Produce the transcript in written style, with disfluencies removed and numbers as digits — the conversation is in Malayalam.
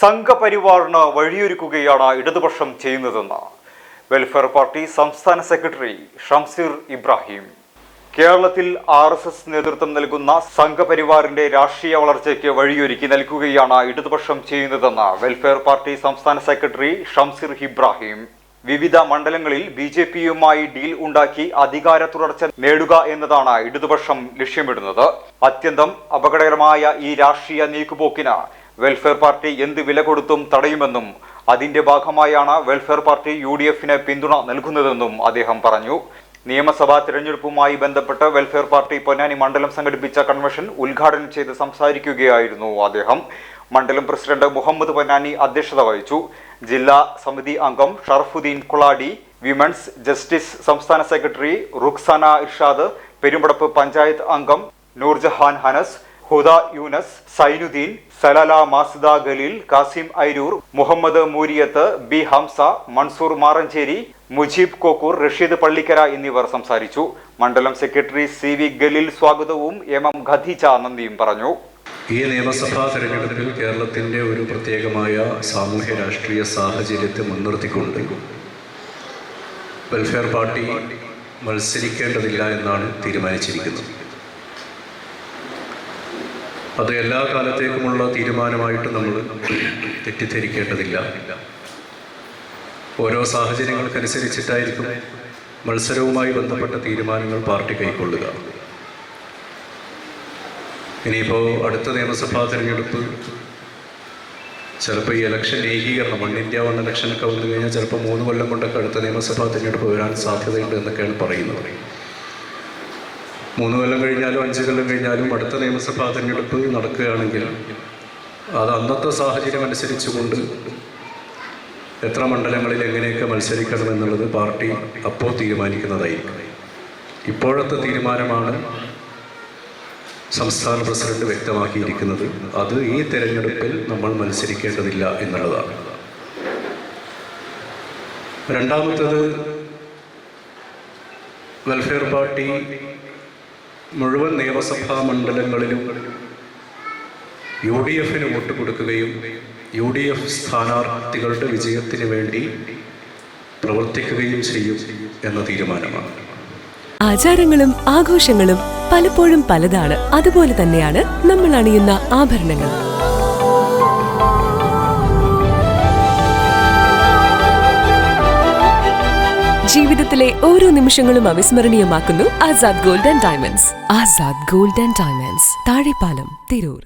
സംഘപരിവാറിന് വഴിയൊരുക്കുകയാണ് ഇടതുപക്ഷം ചെയ്യുന്നതെന്ന് വെൽഫെയർ പാർട്ടി സംസ്ഥാന സെക്രട്ടറി ഷംസീർ ഇബ്രാഹിം. കേരളത്തിൽ RSS നേതൃത്വം നൽകുന്ന സംഘപരിവാറിന്റെ രാഷ്ട്രീയ വളർച്ചയ്ക്ക് വഴിയൊരുക്കി നൽകുകയാണ് ഇടതുപക്ഷം ചെയ്യുന്നതെന്ന് വെൽഫെയർ പാർട്ടി സംസ്ഥാന സെക്രട്ടറി ഷംസീർ ഇബ്രാഹിം. വിവിധ മണ്ഡലങ്ങളിൽ BJPയുമായി ഡീൽ ഉണ്ടാക്കി അധികാര തുടർച്ച നേടുക എന്നതാണ് ഇടതുപക്ഷം ലക്ഷ്യമിടുന്നത്. അത്യന്തം അപകടകരമായ ഈ രാഷ്ട്രീയ നീക്കുപോക്കിന് വെൽഫെയർ പാർട്ടി എന്ത് വില കൊടുത്തും തടയുമെന്നും അതിന്റെ ഭാഗമായാണ് വെൽഫെയർ പാർട്ടി UDFന് പിന്തുണ നൽകുന്നതെന്നും അദ്ദേഹം പറഞ്ഞു. നിയമസഭാ തിരഞ്ഞെടുപ്പുമായി ബന്ധപ്പെട്ട് വെൽഫെയർ പാർട്ടി പൊന്നാനി മണ്ഡലം സംഘടിപ്പിച്ച കൺവെൻഷൻ ഉദ്ഘാടനം ചെയ്ത് സംസാരിക്കുകയായിരുന്നു അദ്ദേഹം. മണ്ഡലം പ്രസിഡന്റ് മുഹമ്മദ് പൊന്നാനി അധ്യക്ഷത വഹിച്ചു. ജില്ലാ സമിതി അംഗം ഷറഫുദ്ദീൻ കുളാടി, വിമൻസ് ജസ്റ്റിസ് സംസ്ഥാന സെക്രട്ടറി റുക്സാന ഇർഷാദ്, പെരുമ്പടപ്പ് പഞ്ചായത്ത് അംഗം നൂർജഹാൻ ഹനസ്, ഹുദ യൂനസ്, സൈനുദ്ദീൻ, സലാല മാസിദ ഖലീൽ, കാസിം ഐരൂർ, മുഹമ്മദ് മൂരിയത്ത്, ബി ഹംസ, മൻസൂർ മാറഞ്ചേരി, മുജീബ് കോക്കൂർ, റഷീദ് പള്ളിക്കര എന്നിവർ സംസാരിച്ചു. മണ്ഡലം സെക്രട്ടറി CV ഖലീൽ സ്വാഗതവും MM ഖദീജ നന്ദിയും പറഞ്ഞു. ഈ നിയമസഭാ തെരഞ്ഞെടുപ്പിൽ കേരളത്തിന്റെ ഒരു പ്രത്യേകമായ സാമൂഹ്യ രാഷ്ട്രീയ സാഹചര്യത്തെ മുൻനിർത്തിക്കൊണ്ട് വെൽഫെയർ പാർട്ടി മത്സരിക്കേണ്ടതില്ല എന്നാണ് തീരുമാനിച്ചിരിക്കുന്നത്. അത് എല്ലാ കാലത്തേക്കുമുള്ള തീരുമാനമായിട്ട് നമ്മൾ തെറ്റിദ്ധരിക്കേണ്ടതില്ല. ഓരോ സാഹചര്യങ്ങൾക്കനുസരിച്ചിട്ടായിരിക്കും മത്സരവുമായി ബന്ധപ്പെട്ട തീരുമാനങ്ങൾ പാർട്ടി കൈക്കൊള്ളുക. ഇനിയിപ്പോൾ അടുത്ത നിയമസഭാ തെരഞ്ഞെടുപ്പ് ചിലപ്പോൾ ഈ ഇലക്ഷൻ ഏകീകരണം 1 ഇന്ത്യ 1 ഇലക്ഷനൊക്കെ വന്നു കഴിഞ്ഞാൽ ചിലപ്പോൾ 3 കൊല്ലം കൊണ്ടൊക്കെ അടുത്ത നിയമസഭാ തെരഞ്ഞെടുപ്പ് വരാൻ സാധ്യതയുണ്ട് എന്നൊക്കെയാണ് പറയുന്നത്. 3 കൊല്ലം കഴിഞ്ഞാലും 5 കൊല്ലം കഴിഞ്ഞാലും അടുത്ത നിയമസഭാ തെരഞ്ഞെടുപ്പ് നടക്കുകയാണെങ്കിൽ അത് അന്നത്തെ സാഹചര്യം അനുസരിച്ചുകൊണ്ട് എത്ര മണ്ഡലങ്ങളിൽ എങ്ങനെയൊക്കെ മത്സരിക്കണം എന്നുള്ളത് പാർട്ടി അപ്പോൾ തീരുമാനിക്കുന്നതായിരിക്കും. ഇപ്പോഴത്തെ തീരുമാനമാണ് സംസ്ഥാന പ്രസിഡന്റ് വ്യക്തമാക്കിയിരിക്കുന്നത്. അത് ഈ തെരഞ്ഞെടുപ്പിൽ നമ്മൾ മത്സരിക്കേണ്ടതില്ല എന്നുള്ളതാണ്. രണ്ടാമത്തേത്, വെൽഫെയർ പാർട്ടി മുഴുവൻ നിയമസഭാ മണ്ഡലങ്ങളിലും UDFന് വോട്ട് കൊടുക്കുകയും UDF സ്ഥാനാർത്ഥികളുടെ വിജയത്തിന് വേണ്ടി പ്രവർത്തിക്കുകയും ചെയ്യും എന്ന തീരുമാനമാണ്. ആചാരങ്ങളും ആഘോഷങ്ങളും പലപ്പോഴും പലതാണ്. അതുപോലെ തന്നെയാണ് നമ്മൾ അണിയുന്ന ആഭരണങ്ങൾ. ജീവിതത്തിലെ ഓരോ നിമിഷങ്ങളും അവിസ്മരണീയമാക്കുന്നു Azad gold and diamonds. Azad gold and diamonds, Thazhepalam, Tirur.